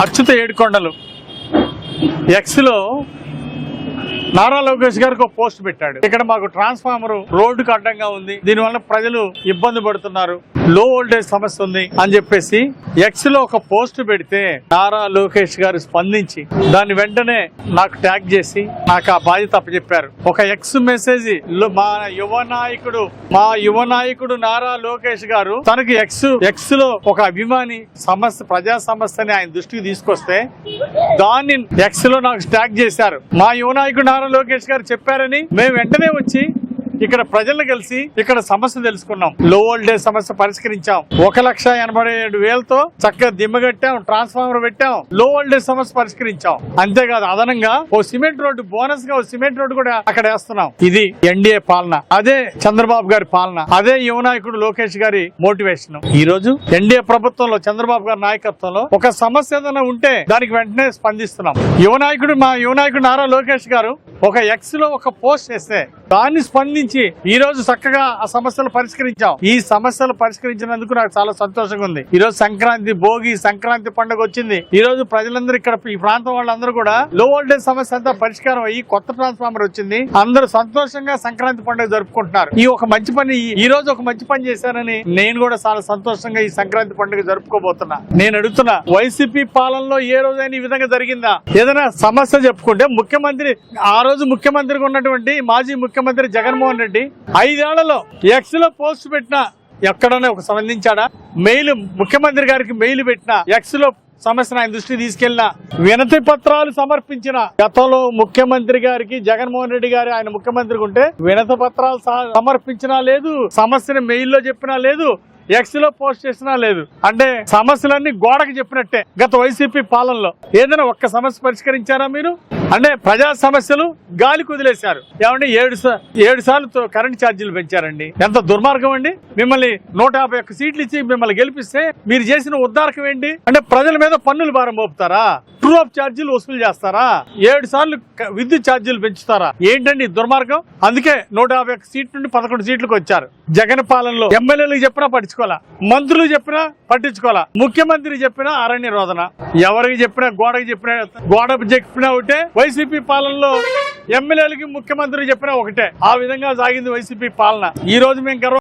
అచ్యుత ఏడుకొండలు X లో నారా లోకేష్ గారికి ఒక పోస్ట్ పెట్టాడు. ఇక్కడ మాకు ట్రాన్స్ఫార్మర్ రోడ్డుకు అడ్డంగా ఉంది, దీనివల్ల ప్రజలు ఇబ్బంది పడుతున్నారు, లో వోల్టేజ్ సమస్య ఉంది అని చెప్పేసి ఎక్స్ లో ఒక పోస్ట్ పెడితే నారా లోకేష్ గారు స్పందించి దాన్ని వెంటనే నాకు ట్యాగ్ చేసి నాకు ఆ బాధ్యత అప్పచెప్పారు. ఒక ఎక్స్ మెసేజ్ మా యువ నాయకుడు నారా లోకేష్ గారు తనకి ఎక్స్ లో ఒక అభిమాని సమస్య ప్రజా సమస్యని ఆయన దృష్టికి తీసుకొస్తే దాన్ని ఎక్స్ లో నాకు ట్యాగ్ చేశారు. మా యువ నాయకుడు నారా లోకేష్ గారు చెప్పారని మేము వెంటనే వచ్చి ఇక్కడ ప్రజలను కలిసి ఇక్కడ సమస్య తెలుసుకున్నాం. లో వోల్టేజ్ సమస్య పరిష్కరించాం. 1,87,000తో చక్కగా దిమ్మగట్టాం, ట్రాన్స్ఫార్మర్ పెట్టాం, లో వోల్టేజ్ సమస్య పరిష్కరించాం. అంతేకాదు అదనంగా ఓ సిమెంట్ రోడ్డు బోనస్ గా సిమెంట్ రోడ్డు కూడా అక్కడ వేస్తున్నాం. ఇది ఎన్డీఏ పాలన, అదే చంద్రబాబు గారి పాలన, అదే యువ నాయకుడు లోకేష్ గారి మోటివేషన్. ఈ రోజు ఎన్డీఏ ప్రభుత్వంలో చంద్రబాబు గారి నాయకత్వంలో ఒక సమస్య ఏదైనా ఉంటే దానికి వెంటనే స్పందిస్తున్నాం. మా యువ నాయకుడు నారా లోకేష్ గారు ఒక ఎక్స్ లో ఒక పోస్ట్ చేస్తే దాన్ని స్పందించి ఈ రోజు చక్కగా ఆ సమస్యలు పరిష్కరించాం. ఈ సమస్యలు పరిష్కరించినందుకు నాకు చాలా సంతోషంగా ఉంది. ఈ రోజు సంక్రాంతి పండుగ వచ్చింది. ఈ రోజు ప్రజలందరూ ఇక్కడ ఈ ప్రాంతం వాళ్ళందరూ కూడా లో వోల్టేజ్ సమస్య అంతా పరిష్కారం అయ్యి కొత్త ట్రాన్స్ఫార్మర్ వచ్చింది. అందరూ సంతోషంగా సంక్రాంతి పండుగ జరుపుకుంటున్నారు. ఈ రోజు ఒక మంచి పని చేశానని నేను కూడా చాలా సంతోషంగా ఈ సంక్రాంతి పండుగ జరుపుకోబోతున్నా. నేను అడుగుతున్నా, వైసీపీ పాలనలో ఏ రోజైనా ఈ విధంగా జరిగిందా? ఏదైనా సమస్య చెప్పుకుంటే ఆ రోజు ముఖ్యమంత్రిగా ఉన్నటువంటి మాజీ ముఖ్యమంత్రి జగన్మోహన్ రెడ్డి 5 ఏళ్లలో ఎక్స్ లో పోస్ట్ పెట్టినా ఎక్కడనే ఒక స్పందించాడా? ముఖ్యమంత్రి గారికి మెయిల్ పెట్టినా ఎక్స్ లో సమస్యను ఆయన దృష్టికి తీసుకెళ్లిన వినతి పత్రాలు సమర్పించిన గతంలో ముఖ్యమంత్రి గారికి జగన్మోహన్ రెడ్డి గారు ఆయన ముఖ్యమంత్రిగా ఉంటే వినతి పత్రాలు సమర్పించినా లేదు, సమస్యను మెయిల్లో చెప్పినా లేదు, ఎక్స్ లో పోస్ట్ చేసినా లేదు. అంటే సమస్యలన్నీ గోడకు చెప్పినట్టే. గత వైసీపీ పాలనలో ఏదైనా ఒక్క సమస్య పరిష్కరించారా మీరు? అంటే ప్రజా సమస్యలు గాలి కుదిలేశారు. ఏమంటే 7 సార్లు కరెంట్ ఛార్జీలు పెంచారండి. ఎంత దుర్మార్గం అండి! మిమ్మల్ని 151 సీట్లు ఇచ్చి మిమ్మల్ని గెలిపిస్తే మీరు చేసిన ఉద్దారకం ఏంటి? అంటే ప్రజల మీద పన్నులు భారం మోపుతారా? ట్రూ ఆఫ్ ఛార్జీలు వసూలు చేస్తారా? 7 సార్లు విద్యుత్ ఛార్జీలు పెంచుతారా? ఏంటండి దుర్మార్గం? అందుకే 151 సీట్ల నుండి 11 సీట్లకు వచ్చారు. జగన్ పాలనలో ఎమ్మెల్యేలకు చెప్పినా పట్టించుకోవాలా, మంత్రులు చెప్పినా పట్టించుకోవాలా, ముఖ్యమంత్రి చెప్పినా అరణ్య రోదన, ఎవరికి చెప్పినా గోడకు చెప్పినా ఒకటే. వైసీపీ పాలనలో ఎమ్మెల్యేలకి ముఖ్యమంత్రి చెప్పినా ఒకటే. ఆ విధంగా సాగింది వైసీపీ పాలన. ఈ రోజు మేము